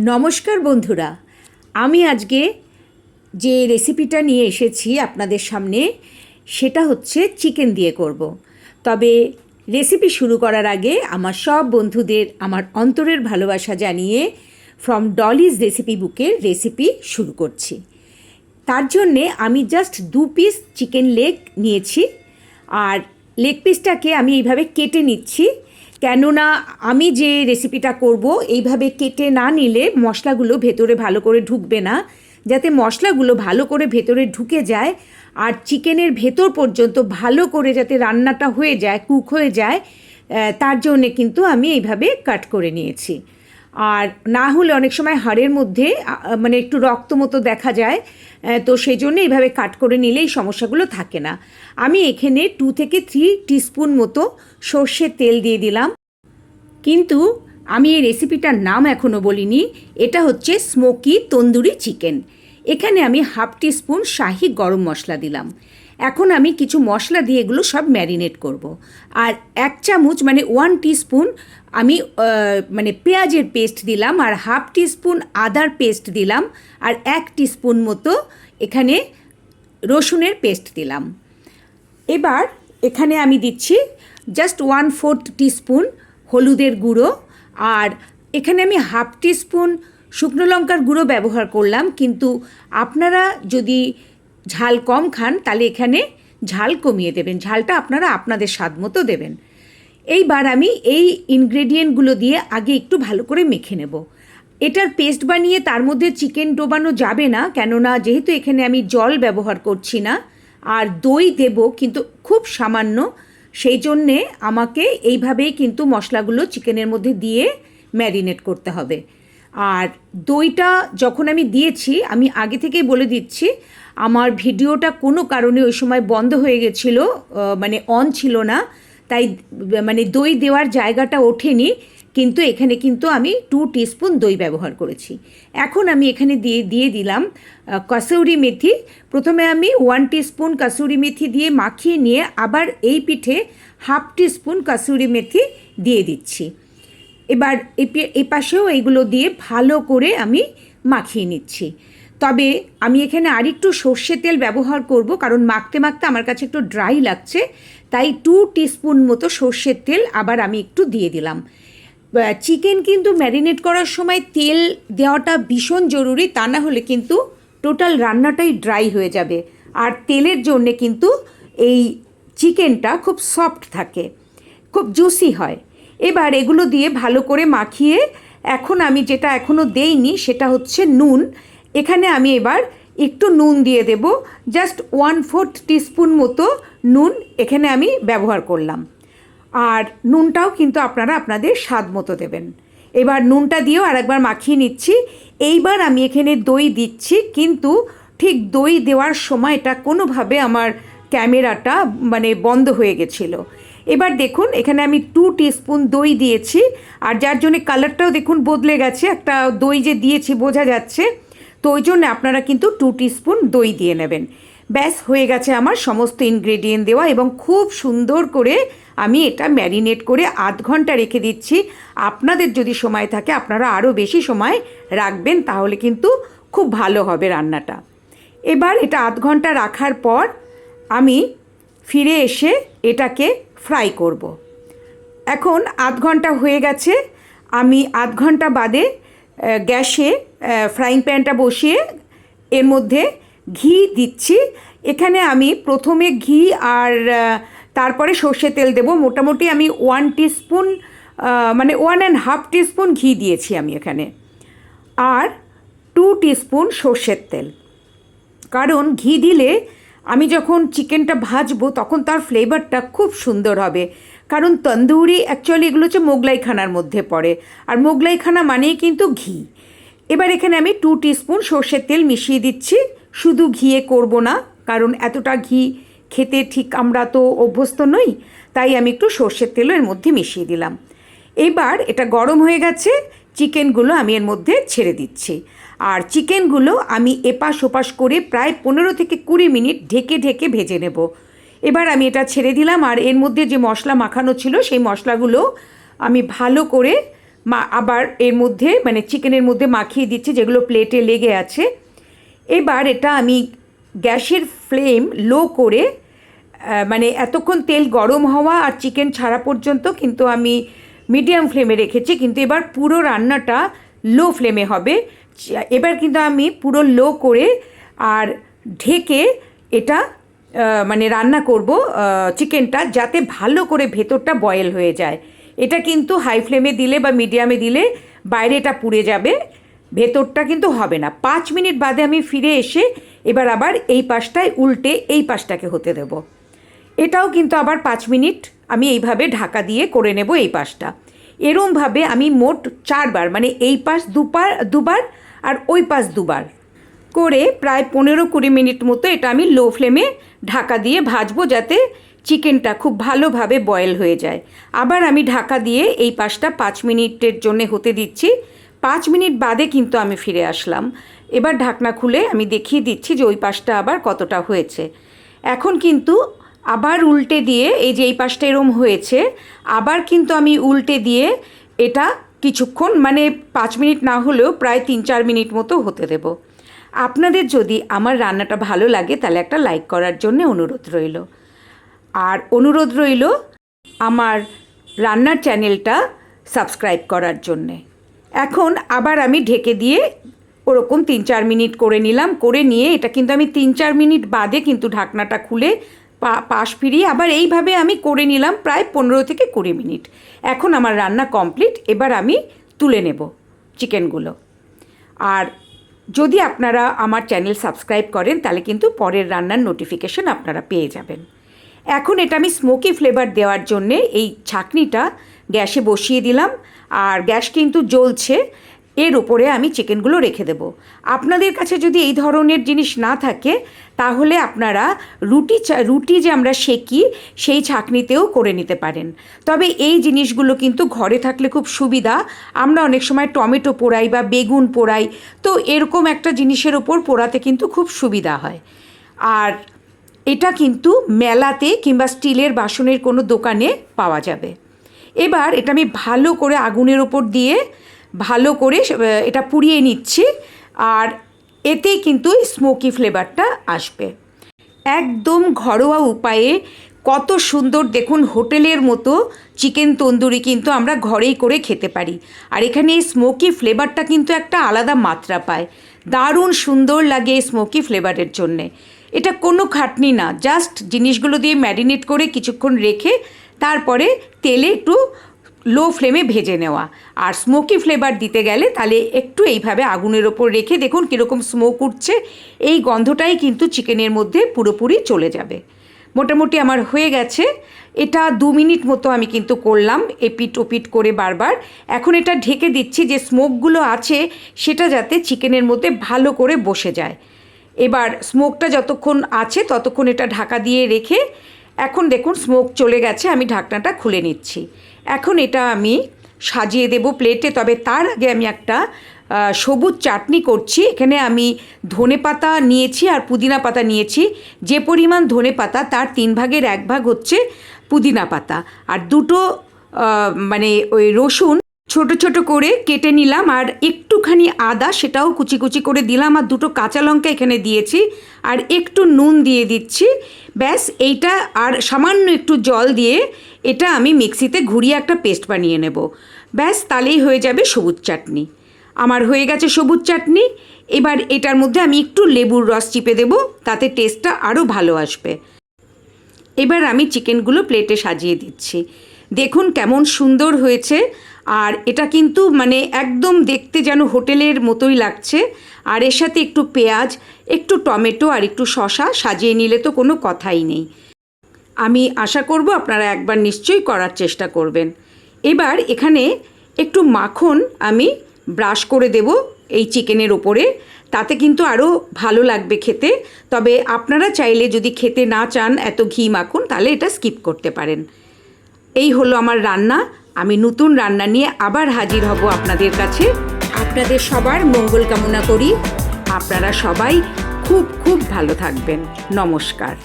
নমস্কার বন্ধুরা, আমি আজকে যে রেসিপিটা নিয়ে এসেছি আপনাদের সামনে সেটা হচ্ছে চিকেন দিয়ে করব। তবে রেসিপি শুরু করার আগে আমার সব বন্ধুদের আমার অন্তরের ভালোবাসা জানিয়ে ফ্রম ডলিজ রেসিপি বুকের রেসিপি শুরু করছি। তার জন্যে আমি জাস্ট 2 পিস চিকেন লেগ নিয়েছি, আর লেগ পিসটাকে আমি এইভাবে কেটে নিচ্ছি। কেননা আমি যে রেসিপিটা করব এইভাবে কেটে না নিলে মশলাগুলো ভেতরে ভালো করে ঢুকবে না। যাতে মশলাগুলো ভালো করে ভেতরে ঢুকে যায় আর চিকেনের ভেতর পর্যন্ত ভালো করে যাতে রান্নাটা হয়ে যায়, কুক হয়ে যায়, তার জন্যে কিন্তু আমি এইভাবে কাট করে নিয়েছি। আর না হলে অনেক সময় হাড়ের মধ্যে মানে একটু রক্ত মতো দেখা যায়, তো সেই জন্য এইভাবে কাট করে নিলে এই সমস্যাগুলো থাকে না। আমি এখানে 2 থেকে 3 টিস্পুন মতো সর্ষের তেল দিয়ে দিলাম। কিন্তু আমি এই রেসিপিটার নাম এখনও বলিনি। এটা হচ্ছে স্মোকি তন্দুরি চিকেন। এখানে আমি 1/2 টিস্পুন শাহি গরম মশলা দিলাম। এখন আমি কিছু মশলা দিয়ে এগুলো সব ম্যারিনেট করব। আর 1 চামচ মানে 1 টিস্পুন আমি মানে পেঁয়াজের পেস্ট দিলাম, আর 1/2 টিস্পুন আদার পেস্ট দিলাম, আর 1 টিস্পুন মতো এখানে রসুনের পেস্ট দিলাম। এবার এখানে আমি দিচ্ছি জাস্ট 1/4 টিস্পুন হলুদের গুঁড়ো, আর এখানে আমি 1/2 টিস্পুন শুকনো লঙ্কার গুঁড়ো ব্যবহার করলাম। কিন্তু আপনারা যদি ঝাল কম খান তাহলে এখানে ঝাল কমিয়ে দেবেন, ঝালটা আপনারা আপনাদের স্বাদ মতো দেবেন। এইবার আমি এই ইনগ্রেডিয়েন্টগুলো দিয়ে আগে একটু ভালো করে মেখে নেব। এটার পেস্ট বানিয়ে তার মধ্যে চিকেন ডোবানো যাবে না, কেননা যেহেতু এখানে আমি জল ব্যবহার করছি না, আর দই দেব কিন্তু খুব সামান্য। সেই জন্যে আমাকে এইভাবেই কিন্তু মশলাগুলো চিকেনের মধ্যে দিয়ে ম্যারিনেট করতে হবে। আর দইটা যখন আমি দিয়েছি, আমি আগে থেকেই বলে দিচ্ছি, আমার ভিডিওটা কোনো কারণে ওই সময় বন্ধ হয়ে গেছিলো, মানে অন ছিল না, তাই মানে দই দেওয়ার জায়গাটা ওঠেনি। কিন্তু এখানে কিন্তু আমি 2 টিস্পুন দই ব্যবহার করেছি। এখন আমি এখানে দিয়ে দিলাম কসুরি মেথি। প্রথমে আমি 1 টিস্পুন কসুরি মেথি দিয়ে মাখিয়ে নিয়ে আবার এই পিঠে 1/2 টিস্পুন কসুরি মেথি দিয়ে দিচ্ছি। এবার এই পাশেও এইগুলো দিয়ে ভালো করে আমি মাখিয়ে নিচ্ছি। তবে আমি এখানে আরেকটু সর্ষের তেল ব্যবহার করব, কারণ মাখতে মাখতে আমার কাছে একটু ড্রাই লাগছে, তাই 2 টিস্পুন মতো সর্ষের তেল আবার আমি একটু দিয়ে দিলাম। চিকেন কিন্তু ম্যারিনেট করার সময় তেল দেওয়াটা ভীষণ জরুরি, তা না হলে কিন্তু টোটাল রান্নাটাই ড্রাই হয়ে যাবে। আর তেলের জন্যে কিন্তু এই চিকেনটা খুব সফট থাকে, খুব জুসি হয়। এবার এগুলো দিয়ে ভালো করে মাখিয়ে এখন আমি যেটা এখনও দেইনি সেটা হচ্ছে নুন। এখানে আমি এবার একটু নুন দিয়ে দেব, জাস্ট 1/4 টিস্পুন মতো নুন এখানে আমি ব্যবহার করলাম। আর নুনটাও কিন্তু আপনারা আপনাদের স্বাদ মতো দেবেন। এবার নুনটা দিয়েও আরেকবার মাখিয়ে নিচ্ছি। এইবার আমি এখানে দই দিচ্ছি, কিন্তু ঠিক দই দেওয়ার সময় এটা কোনোভাবে আমার ক্যামেরাটা মানে বন্ধ হয়ে গেছিলো। এবার দেখুন এখানে আমি 2 টিস্পুন দই দিয়েছি, আর যার জন্যে কালারটাও দেখুন বদলে গেছে, একটা দই যে দিয়েছি বোঝা যাচ্ছে। তো ওই জন্য আপনারা কিন্তু 2 টিস্পুন দই দিয়ে নেবেন। ব্যাস হয়ে গেছে আমার সমস্ত ইনগ্রেডিয়েন্ট দেওয়া, এবং খুব সুন্দর করে আমি এটা ম্যারিনেট করে 1/2 ঘন্টা রেখে দিচ্ছি। আপনাদের যদি সময় থাকে আপনারা আরও বেশি সময় রাখবেন, তাহলে কিন্তু খুব ভালো হবে রান্নাটা। এবার এটা 1/2 ঘন্টা রাখার পর আমি ফিরে এসে এটাকে ফ্রাই করব। এখন 1/2 ঘন্টা হয়ে গেছে। আমি 1/2 ঘন্টা বাদে গ্যাসে ফ্রাইং প্যানটা বসিয়ে এর মধ্যে ঘি দিচ্ছি। এখানে আমি প্রথমে ঘি আর তারপরে সর্ষের তেল দেব। মোটামুটি আমি 1 টিস্পুন মানে 1.5 টিস্পুন ঘি দিয়েছি আমি এখানে, আর 2 টিস্পুন সর্ষের তেল। কারণ ঘি দিলে আমি যখন চিকেনটা ভাজবো তখন তার ফ্লেভারটা খুব সুন্দর হবে। কারণ তন্দুরি অ্যাকচুয়ালি এগুলো হচ্ছে মোগলাইখানার মধ্যে পড়ে, আর মোগলাইখানা মানেই কিন্তু ঘি। এবার এখানে আমি 2 টিস্পুন সর্ষের তেল মিশিয়ে দিচ্ছি। শুধু ঘিয়ে করব না, কারণ এতটা ঘি খেতে ঠিক আমরা তো অভ্যস্ত নই, তাই আমি একটু সর্ষের তেলও এর মধ্যে মিশিয়ে দিলাম। এবার এটা গরম হয়ে গেছে, চিকেনগুলো আমি এর মধ্যে ছেড়ে দিচ্ছি। আর চিকেনগুলো আমি এপাশ ওপাশ করে প্রায় 15 থেকে 20 মিনিট ঢেকে ঢেকে ভেজে নেব। এবার আমি এটা ছেড়ে দিলাম, আর এর মধ্যে যে মশলা মাখানো ছিল সেই মশলাগুলো আমি ভালো করে আবার এর মধ্যে মানে চিকেনের মধ্যে মাখিয়ে দিচ্ছি, যেগুলো প্লেটে লেগে আছে। এবার এটা আমি গ্যাসের ফ্লেম লো করে মানে এতক্ষণ তেল গরম হওয়া আর চিকেন ছাড়া পর্যন্ত কিন্তু আমি মিডিয়াম ফ্লেমে রেখেছি, কিন্তু এবার পুরো রান্নাটা লো ফ্লেমে হবে। এবার কিন্তু আমি পুরো লো করে আর ঢেকে এটা মানে রান্না করব চিকেনটা, যাতে ভালো করে ভেতরটা বয়েল হয়ে যায়। এটা কিন্তু হাই ফ্লেমে দিলে বা মিডিয়ামে দিলে বাইরেটা পুড়ে যাবে, ভেতরটা কিন্তু হবে না। 5 মিনিট বাদে আমি ফিরে এসে এবার আবার এই পাশটায় উল্টে এই পাশটাকে হতে দেব। এটাও কিন্তু আবার 5 মিনিট আমি এইভাবে ঢাকা দিয়ে করে নেব এই পাশটা। এরমভাবে আমি মোট 4 বার, মানে এই পাশ দুবার আর ওই পাশ দুবার করে প্রায় 15-20 মিনিট মতো এটা আমি লো ফ্লেমে ঢাকা দিয়ে ভাজবো, যাতে চিকেনটা খুব ভালোভাবে বয়েল হয়ে যায়। আবার আমি ঢাকা দিয়ে এই পাশটা 5 মিনিটের জন্য হতে দিচ্ছি। 5 মিনিট বাদে কিন্তু আমি ফিরে আসলাম। এবার ঢাকনা খুলে আমি দেখিয়ে দিচ্ছি যে ওই পাশটা আবার কতটা হয়েছে। এখন কিন্তু আবার উল্টে দিয়ে, এই যে এই পাশটা এরম হয়েছে, আবার কিন্তু আমি উল্টে দিয়ে এটা কিছুক্ষণ, মানে 5 মিনিট না হলেও প্রায় 3-4 মিনিট মতো হতে দেব। আপনাদের যদি আমার রান্নাটা ভালো লাগে তাহলে একটা লাইক করার জন্য অনুরোধ রইল, আর অনুরোধ রইল আমার রান্নার চ্যানেলটা সাবস্ক্রাইব করার জন্যে। এখন আবার আমি ঢেকে দিয়ে ওরকম 3-4 মিনিট করে নিলাম। করে নিয়ে এটা কিন্তু আমি 3-4 মিনিট বাদে কিন্তু ঢাকনাটা খুলে পাশ ফিরিয়ে আবার এইভাবে আমি করে নিলাম প্রায় 15-20 মিনিট। এখন আমার রান্না কমপ্লিট। এবার আমি তুলে নেব চিকেনগুলো। আর যদি আপনারা আমার চ্যানেল সাবস্ক্রাইব করেন তাহলে কিন্তু পরের রান্নার নোটিফিকেশন আপনারা পেয়ে যাবেন। এখন এটা আমি স্মোকি ফ্লেভার দেওয়ার জন্যে এই ছাঁকনিটা গ্যাসে বসিয়ে দিলাম, আর গ্যাস কিন্তু জ্বলছে। এর উপরে আমি চিকেনগুলো রেখে দেব। আপনাদের কাছে যদি এই ধরনের জিনিস না থাকে তাহলে আপনারা রুটি যে আমরা সেকি সেই ছাঁকনিতেও করে নিতে পারেন। তবে এই জিনিসগুলো কিন্তু ঘরে থাকলে খুব সুবিধা। আমরা অনেক সময় টমেটো পোড়াই বা বেগুন পোড়াই, তো এরকম একটা জিনিসের ওপর পোড়াতে কিন্তু খুব সুবিধা হয়। আর এটা কিন্তু মেলাতে কিংবা স্টিলের বাসনের কোনো দোকানে পাওয়া যাবে। এবার এটা আমি ভালো করে আগুনের ওপর দিয়ে ভালো করে এটা পুড়িয়ে নিচ্ছি, আর এতেই কিন্তু স্মোকি ফ্লেভারটা আসবে। একদম ঘরোয়া উপায়ে কত সুন্দর, দেখুন হোটেলের মতো চিকেন তন্দুরি কিন্তু আমরা ঘরেই করে খেতে পারি। আর এখানে এই স্মোকি ফ্লেভারটা কিন্তু একটা আলাদা মাত্রা পায়, দারুণ সুন্দর লাগে এই স্মোকি ফ্লেভারের জন্যে। এটা কোনো খাটনি না, জাস্ট জিনিসগুলো দিয়ে ম্যারিনেট করে কিছুক্ষণ রেখে তারপরে তেলে একটু লো ফ্লেমে ভেজে নেওয়া। আর স্মোকি ফ্লেভার দিতে গেলে তাহলে একটু এইভাবে আগুনের ওপর রেখে দেখুন কীরকম স্মোক উঠছে, এই গন্ধটাই কিন্তু চিকেনের মধ্যে পুরোপুরি চলে যাবে। মোটামুটি আমার হয়ে গেছে। এটা 2 মিনিট মতো আমি কিন্তু করলাম এপিট ওপিট করে বারবার। এখন এটা ঢেকে দিচ্ছি যে স্মোকগুলো আছে সেটা যাতে চিকেনের মধ্যে ভালো করে বসে যায়। এবার স্মোকটা যতক্ষণ আছে ততক্ষণ এটা ঢাকা দিয়ে রেখে, এখন দেখুন স্মোক চলে গেছে, আমি ঢাকনাটা খুলে নিচ্ছি। এখন এটা আমি সাজিয়ে দেব প্লেটে। তবে তার আগে আমি একটা সবুজ চাটনি করছি। এখানে আমি ধনেপাতা নিয়েছি আর পুদিনা পাতা নিয়েছি। যে পরিমাণ ধনেপাতা তার 3 ভাগের 1 ভাগ হচ্ছে পুদিনা পাতা। আর দুটো মানে ওই রসুন ছোট ছোট করে কেটে নিলাম, আর একটুখানি আদা সেটাও কুচি কুচি করে দিলাম, আর 2টো কাঁচা লঙ্কা এখানে দিয়েছি, আর একটু নুন দিয়ে দিচ্ছি। ব্যাস এইটা, আর সামান্য একটু জল দিয়ে এটা আমি মিক্সিতে ঘুরিয়ে একটা পেস্ট বানিয়ে নেব। ব্যাস তাহলেই হয়ে যাবে সবুজ চাটনি। আমার হয়ে গেছে সবুজ চাটনি। এবার এটার মধ্যে আমি একটু লেবুর রস চিপে দেব, তাতে টেস্টটা আরও ভালো আসবে। এবার আমি চিকেনগুলো প্লেটে সাজিয়ে দিচ্ছি। দেখুন কেমন সুন্দর হয়েছে। আর এটা কিন্তু মানে একদম দেখতে যেন হোটেলের মতোই লাগছে। আর এর সাথে একটু পেঁয়াজ, একটু টমেটো আর একটু শসা সাজিয়ে নিলে তো কোনো কথাই নেই। আমি আশা করব আপনারা একবার নিশ্চয়ই করার চেষ্টা করবেন। এবার এখানে একটু মাখন আমি ব্রাশ করে দেব এই চিকেনের ওপরে, তাতে কিন্তু আরও ভালো লাগবে খেতে। তবে আপনারা চাইলে যদি খেতে না চান এত ঘি মাখন তাহলে এটা স্কিপ করতে পারেন। এই হলো আমার রান্না। আমি নতুন রান্না নিয়ে আবার হাজির হব আপনাদের কাছে। আপনাদের সবার মঙ্গল কামনা করি। আপনারা সবাই খুব খুব ভালো থাকবেন। নমস্কার।